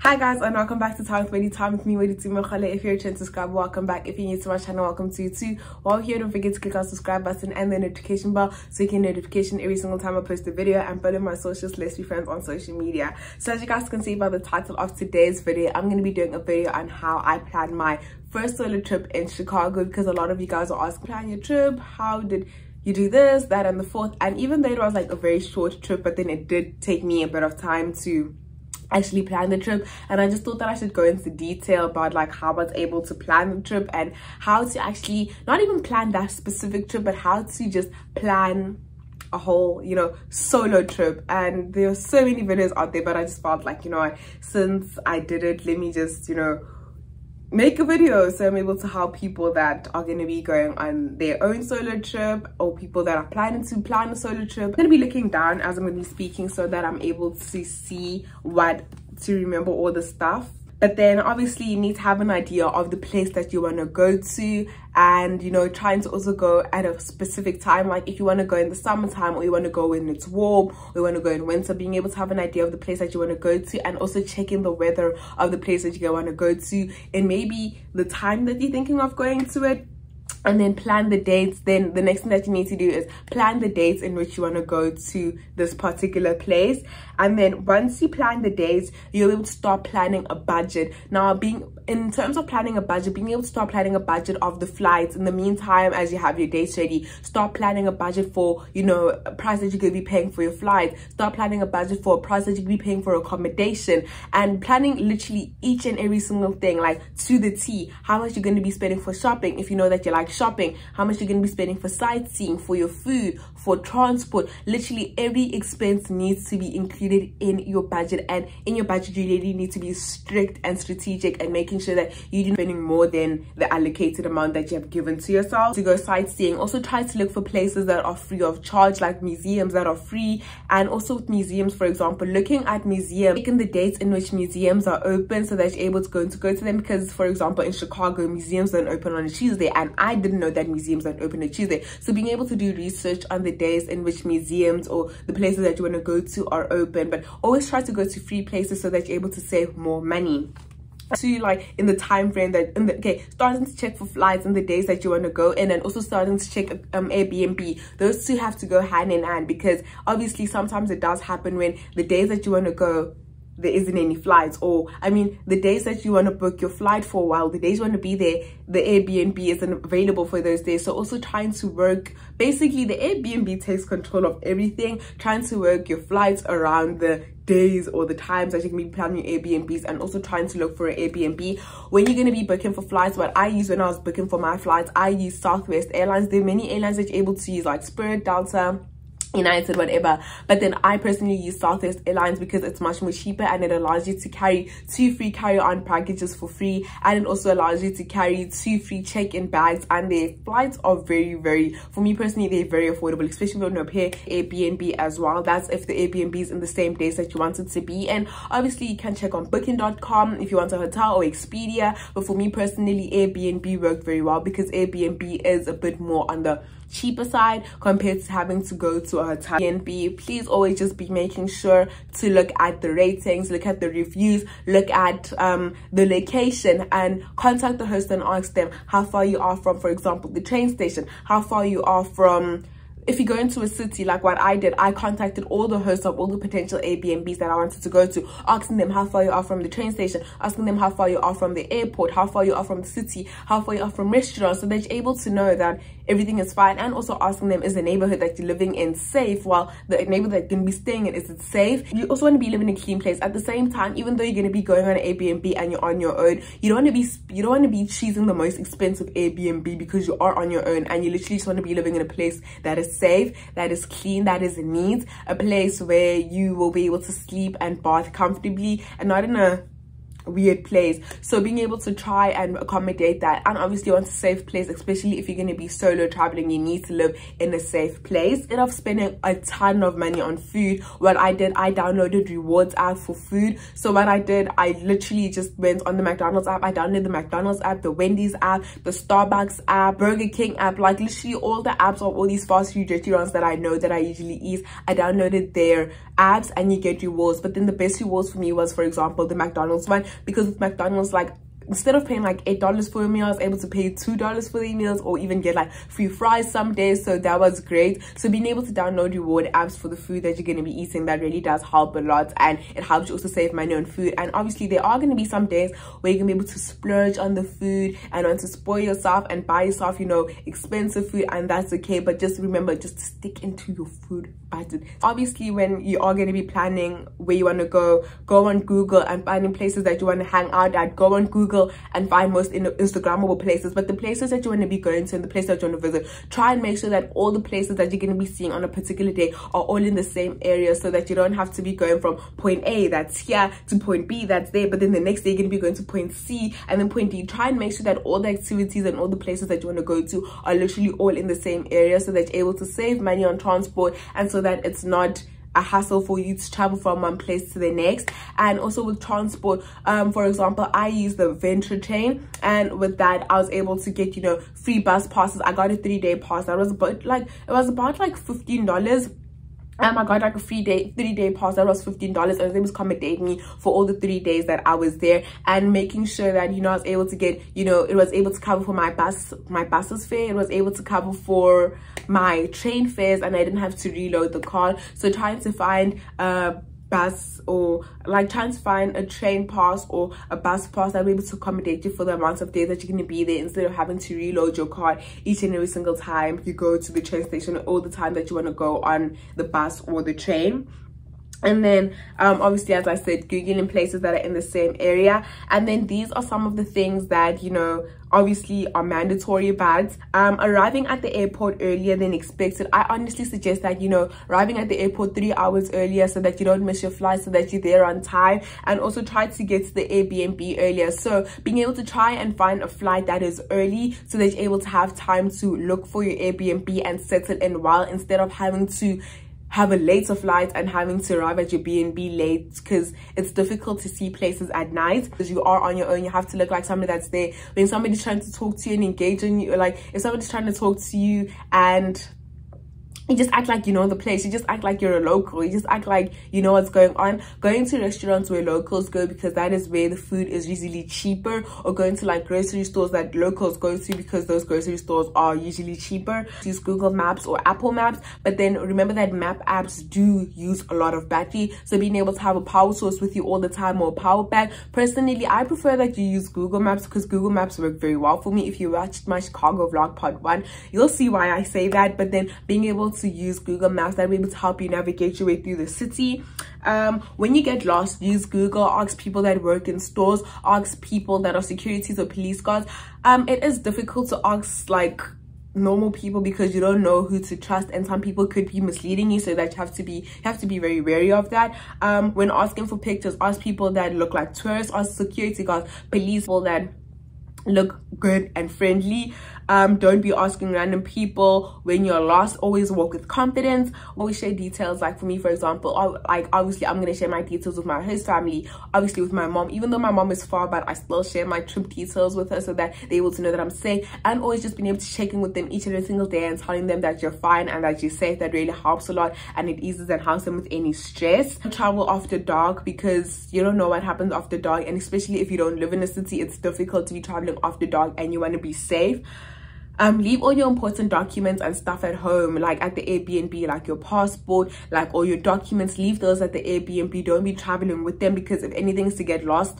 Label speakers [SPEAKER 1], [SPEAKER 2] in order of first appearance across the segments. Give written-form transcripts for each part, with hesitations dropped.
[SPEAKER 1] Hi guys, and welcome back to Time with me, If you're a trend subscriber, welcome back. If you're new to my channel, welcome to you too. While here, don't forget to click on the subscribe button and the notification bell so you get notification every single time I post a video, and follow my socials. Let's be friends on social media. So as you guys can see by the title of today's video, I'm going to be doing a video on how I planned my first solo trip in Chicago, because a lot of you guys are asking, plan your trip, how did you do this, that, and the fourth? And even though it was like a very short trip, but then it did take me a bit of time to actually plan the trip, and I just thought that I should go into detail about like how I was able to plan the trip and how to actually not even plan that specific trip, but how to just plan a whole, solo trip. And there are so many videos out there, but I just felt like, since I did it, let me just make a video so I'm able to help people that are going to be going on their own solo trip, or people that are planning to plan a solo trip. I'm going to be looking down as I'm going to be speaking so that I'm able to see to remember all the stuff. But then obviously you need to have an idea of the place that you want to go to, and trying to also go at a specific time. Like if you want to go in the summertime, or you want to go when it's warm, or you want to go in winter, being able to have an idea of the place that you want to go to, and also checking the weather of the place that you want to go to, and maybe the time that you're thinking of going to it. And then plan the dates. Then the next thing that you need to do is plan the dates in which you want to go to this particular place. And then once you plan the dates, you'll be able to start planning a budget. Now, in terms of planning a budget, being able to start planning a budget of the flights. In the meantime, as you have your dates ready, start planning a budget for, a price that you're going to be paying for your flight. Start planning a budget for a price that you're going to be paying for accommodation, and planning literally each and every single thing, like to the T. How much you're going to be spending for shopping, if you know that you like shopping. How much you're going to be spending for sightseeing, for your food, for transport. Literally every expense needs to be included in your budget, and in your budget you really need to be strict and strategic, and making sure that you're not spending more than the allocated amount that you have given to yourself. To go sightseeing, also try to look for places that are free of charge, like museums that are free. And also with museums, for example, looking at museums, taking the dates in which museums are open so that you're able to go to them. Because for example, in Chicago, museums don't open on a Tuesday, and I didn't know that museums don't open on Tuesday. So being able to do research on the days in which museums or the places that you want to go to are open, but always try to go to free places so that you're able to save more money. To like in the time frame that starting to check for flights and the days that you want to go in, and also starting to check Airbnb. Those two have to go hand in hand, because obviously sometimes it does happen when the days that you want to go, there isn't any flights, or the days that you want to book your flight for a while, the days you want to be there, the Airbnb isn't available for those days. So also trying to work, basically the Airbnb takes control of everything, trying to work your flights around the days or the times that you can be planning your Airbnbs, and also trying to look for an Airbnb when you're going to be booking for flights. What I use when I was booking for my flights, I use Southwest Airlines. There are many airlines that you're able to use, like Spirit, Delta, United, whatever, but then I personally use Southwest Airlines because it's much more cheaper, and it allows you to carry 2 free carry-on packages for free, and it also allows you to carry 2 free check-in bags. And their flights are very, for me personally, they're very affordable, especially with Aupair Airbnb as well. That's if the Airbnb is in the same days that you want it to be. And obviously you can check on booking.com if you want a hotel, or Expedia, but for me personally, Airbnb worked very well, because Airbnb is a bit more on the cheaper side compared to having to go to a hotel. Airbnb, please always just be making sure to look at the ratings, look at the reviews, look at the location, and contact the host and ask them how far you are from, for example, the train station, how far you are from. If you go into a city, like what I did, I contacted all the hosts of all the potential Airbnbs that I wanted to go to, asking them how far you are from the train station, asking them how far you are from the airport, how far you are from the city, how far you are from restaurants, so that you're able to know that everything is fine. And also asking them, is the neighborhood that you're living in safe? While the neighborhood that you're going to be staying in, is it safe? You also want to be living in a clean place. At the same time, even though you're going to be going on an Airbnb and you're on your own, you don't want to be choosing the most expensive Airbnb, because you are on your own, and you literally just want to be living in a place that is safe, that is clean, that is neat, a place where you will be able to sleep and bath comfortably, and not in a weird place. So being able to try and accommodate that, and obviously want a safe place, especially if you're going to be solo traveling, you need to live in a safe place. Instead of spending a ton of money on food, what I did, I downloaded rewards app for food. So what I did, I literally just went on the McDonald's app. I downloaded the McDonald's app, the Wendy's app, the Starbucks app, Burger King app, like literally all the apps of all these fast food restaurants that I know that I usually eat. I downloaded their apps and you get rewards. But then the best rewards for me was, for example, the McDonald's one, because with McDonald's, like, instead of paying like $8 for a meal, I was able to pay $2 for the meals, or even get like free fries some days. So that was great. So being able to download reward apps for the food that you're going to be eating, that really does help a lot, and it helps you also save money on food. And obviously there are going to be some days where you're going to be able to splurge on the food and want to spoil yourself and buy yourself, you know, expensive food, and that's okay. But just remember, just to stick into your food budget. Obviously when you are going to be planning where you want to go on Google and finding places that you want to hang out at. Go on Google and find most Instagrammable places, but the places that you want to be going to and the places that you want to visit, try and make sure that all the places that you're going to be seeing on a particular day are all in the same area, so that you don't have to be going from point A that's here to point B that's there, but then the next day you're going to be going to point C and then point D. Try and make sure that all the activities and all the places that you want to go to are literally all in the same area, so that you're able to save money on transport, and so that it's not a hassle for you to travel from one place to the next. And also with transport, for example, I use the Venture train, and with that I was able to get, you know, free bus passes. I got a 3-day pass that was about like, it was about like $15. I got like a 3-day pass that was $15, and it was able to accommodate me for all the 3 days that I was there, and making sure that, you know, I was able to get, you know, it was able to cover for my bus's fare, it was able to cover for my train fares, and I didn't have to reload the card. So trying to find bus, or like trying to find a train pass or a bus pass that will be able to accommodate you for the amount of days that you're going to be there, instead of having to reload your card each and every single time you go to the train station, or all the time that you want to go on the bus or the train. And then obviously, as I said, googling places that are in the same area. And then these are some of the things that, you know, obviously are mandatory, but arriving at the airport earlier than expected. I honestly suggest that, you know, arriving at the airport 3 hours earlier, so that you don't miss your flight, so that you're there on time. And also try to get to the Airbnb earlier, so being able to try and find a flight that is early, so that you're able to have time to look for your Airbnb and settle in well, instead of having to have a later flight and having to arrive at your B&B late, because it's difficult to see places at night because you are on your own. You have to look like somebody that's there. When somebody's trying to talk to you and engage in you, like if somebody's trying to talk to you and you just act like you know the place, you just act like you're a local, you just act like you know what's going on. Going to restaurants where locals go, because that is where the food is usually cheaper, or going to like grocery stores that locals go to, because those grocery stores are usually cheaper. Use Google Maps or Apple Maps, but then remember that map apps do use a lot of battery, so being able to have a power source with you all the time, or a power bank. Personally, I prefer that you use Google Maps, because Google Maps work very well for me. If you watched my Chicago vlog part 1, you'll see why I say that. But then being able to use Google Maps, that will be able to help you navigate your way through the city. When you get lost, use Google. Ask people that work in stores, ask people that are securities or police guards. It is difficult to ask like normal people, because you don't know who to trust, and some people could be misleading you, so that you have to be very wary of that. When asking for pictures, ask people that look like tourists, ask security guards, police, people that look good and friendly. Don't be asking random people when you're lost. Always walk with confidence. Always share details. Like for me, for example, like obviously I'm gonna share my details with my host family, obviously with my mom, even though my mom is far, but I still share my trip details with her, so that they're able to know that I'm safe. And always just being able to check in with them each and every single day and telling them that you're fine and that you're safe. That really helps a lot, and it eases and helps them with any stress. Travel after dark, because you don't know what happens after dark, and especially if you don't live in a city, it's difficult to be traveling after dark and you want to be safe. Leave all your important documents and stuff at home, like at the Airbnb, like your passport, like all your documents. Leave those at the Airbnb. Don't be traveling with them, because if anything's to get lost,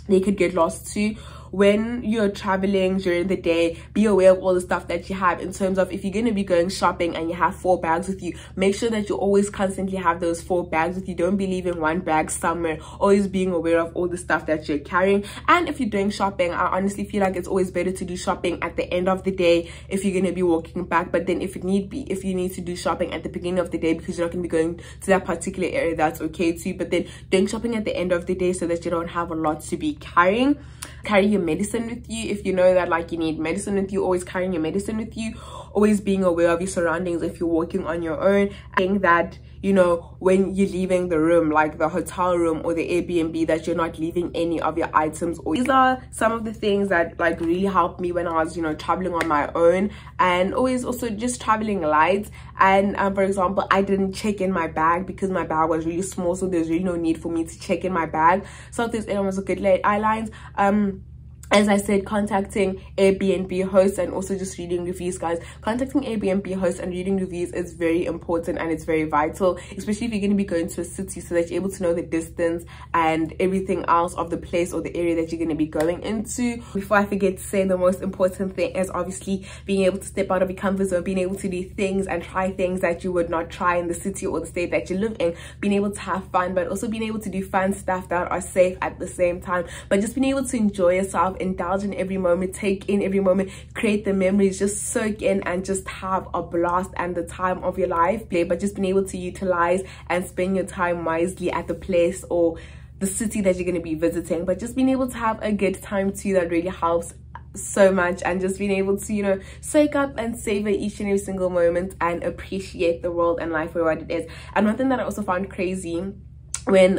[SPEAKER 1] they could get lost too. when you're traveling during the day, be aware of all the stuff that you have, in terms of if you're going to be going shopping and you have 4 bags with you, make sure that you always constantly have those 4 bags with you. Don't be leaving 1 bag somewhere. Always being aware of all the stuff that you're carrying. And if you're doing shopping, I honestly feel like it's always better to do shopping at the end of the day if you're going to be walking back. But then if you need to do shopping at the beginning of the day because you're not going to be going to that particular area, that's okay too. But then doing shopping at the end of the day so that you don't have a lot to be carrying. Carry your medicine with you. If you know that like you need medicine with you, always carrying your medicine with you. Always being aware of your surroundings if you're walking on your own. I think that, you know, when you're leaving the room, like the hotel room or the Airbnb, that you're not leaving any of your items. These are some of the things that like really helped me when I was, you know, traveling on my own. And always also just traveling light. And for example, I didn't check in my bag because my bag was really small, so there's really no need for me to check in my bag. So if there's anyone was a good airlines, as I said, contacting Airbnb hosts and also just reading reviews, guys. Contacting Airbnb hosts and reading reviews is very important and it's very vital, especially if you're going to be going to a city, so that you're able to know the distance and everything else of the place or the area that you're going to be going into. Before I forget to say, the most important thing is obviously being able to step out of your comfort zone, being able to do things and try things that you would not try in the city or the state that you live in. Being able to have fun, but also being able to do fun stuff that are safe at the same time. But just being able to enjoy yourself, indulge in every moment, take in every moment, create the memories, just soak in and just have a blast and the time of your life. But just being able to utilize and spend your time wisely at the place or the city that you're going to be visiting, but just being able to have a good time too, that really helps so much. And just being able to, you know, soak up and savor each and every single moment and appreciate the world and life for what it is. And one thing that I also found crazy when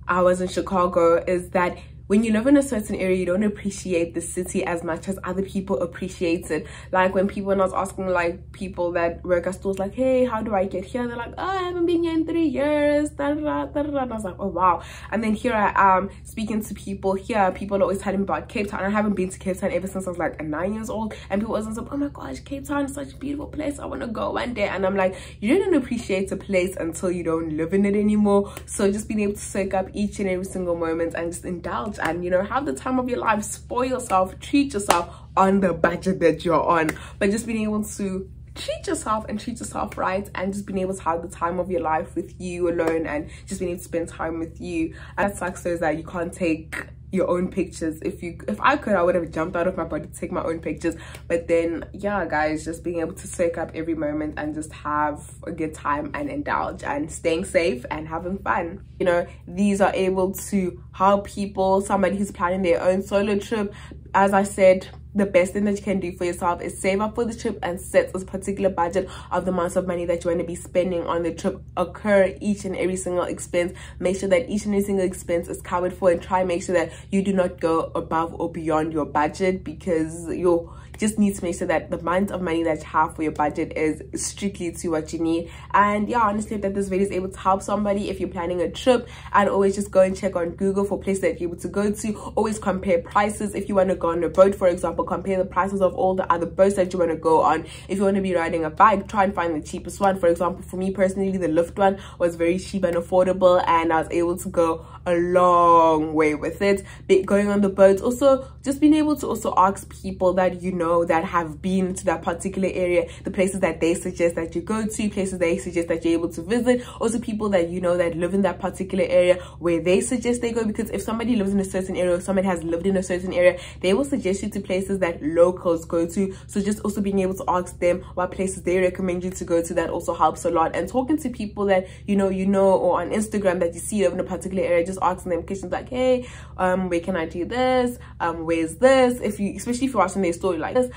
[SPEAKER 1] I was in Chicago is that when you live in a certain area, you don't appreciate the city as much as other people appreciate it. Like when I was asking like people that work at stores, like, hey, how do I get here? They're like, oh, I haven't been here in 3 years. Da, da, da, da. And I was like, oh wow. And then here I am speaking to people here. People are always telling me about Cape Town. I haven't been to Cape Town ever since I was like 9 years old. And people always say, oh my gosh, Cape Town is such a beautiful place. I want to go one day. And I'm like, you don't appreciate a place until you don't live in it anymore. So just being able to soak up each and every single moment and just indulge and, you know, have the time of your life, spoil yourself, treat yourself on the budget that you're on. But just being able to treat yourself and treat yourself right, and just being able to have the time of your life with you alone and just being able to spend time with you. And that sucks is that you can't take your own pictures. If I could, I would have jumped out of my body to take my own pictures. But then yeah guys, just being able to soak up every moment and just have a good time and indulge and staying safe and having fun. You know, these are able to help people, somebody who's planning their own solo trip. As I said, the best thing that you can do for yourself is save up for the trip and set a particular budget of the amounts of money that you want to be spending on the trip. Occur each and every single expense. Make sure that each and every single expense is covered for, and try and make sure that you do not go above or beyond your budget, because you just need to make sure that the amount of money that you have for your budget is strictly to what you need. And yeah, honestly, that this video is able to help somebody if you're planning a trip. And always just go and check on Google for places that you're able to go to. Always compare prices. If you want to go on a boat, for example, compare the prices of all the other boats that you want to go on. If you want to be riding a bike, try and find the cheapest one. For example, for me personally, the Lyft one was very cheap and affordable, and I was able to go a long way with it. Going on the boat, also just being able to also ask people that you know that have been to that particular area, the places that they suggest that you go to, places they suggest that you're able to visit. Also people that you know that live in that particular area where they suggest they go, because if somebody lives in a certain area or somebody has lived in a certain area, they will suggest you to places that locals go to. So just also being able to ask them what places they recommend you to go to, that also helps a lot. And talking to people that you know or on Instagram that you see live in a particular area, just asking them questions like, hey, where can I do this, where's this, especially if you're watching their story like this,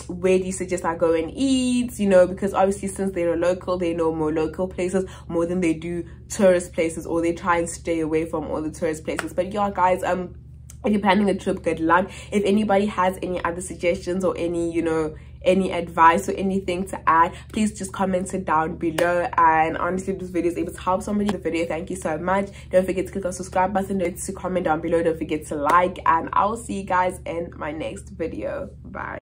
[SPEAKER 1] where do you suggest I go and eat, you know, because obviously since they're a local, they know more local places more than they do tourist places, or they try and stay away from all the tourist places. But yeah guys, if you're planning a trip, good luck. If anybody has any other suggestions or any, you know, any advice or anything to add, please just comment it down below. And honestly, if this video is able to help somebody in the video, thank you so much. Don't forget to click on the subscribe button, don't forget to comment down below, don't forget to like, and I will see you guys in my next video. Bye.